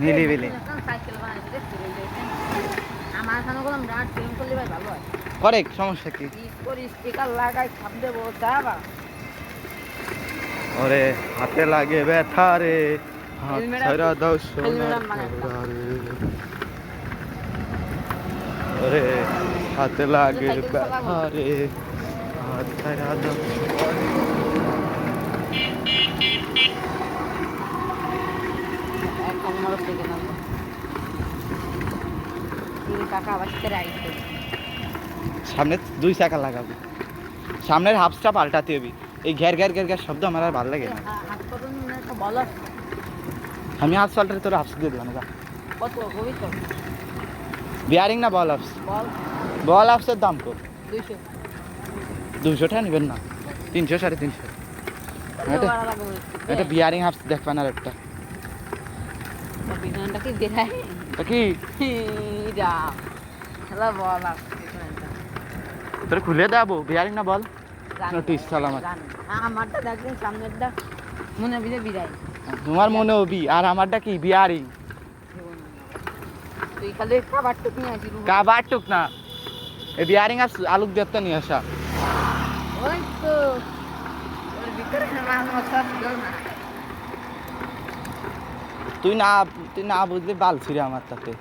নিলিবিলি করে সমস্যা কি ওরে হাতে লাগে ব্যথা রে হাত ছাড়া দাও সোনার ঘোড়া রে। ওরে হাতে লাগে ব্যথা রে হাত ছাড়া দাও সামনে 2 চাকা লাগাবি সামনের হাফসটা পাল্টাতে হবি এই ঘের ঘের ঘের ঘের শব্দ আমার আর ভালো লাগে না আমি হাফ পাল্টাতে তোর হাফস দিয়ে দেবো না বিয়ারিং না বল হাফস বল হাফসের দাম কত 200 টাকা নেবেন না 300 350 এটা বিয়ারিং হাফস দেখবেন আর একটা কি তোর খুলে দেবো বিয়ারিং না বল নোটিস সালামাত আমারটা দেখবেন সামনেরটা মনে বিলে বিরাই তোমার মনে হবি আর আমারটা কি বিয়ারিং তুই খালি খাবার টুক নিয়ে আসি কাবার টুক না এই বিয়ারিং আর আলুক দেখতে নিয়ে আসা ওই তো ওর ভিতরে না সব গেল না তুই না বুঝলে বাল ছিঁড়ে আমার তাতে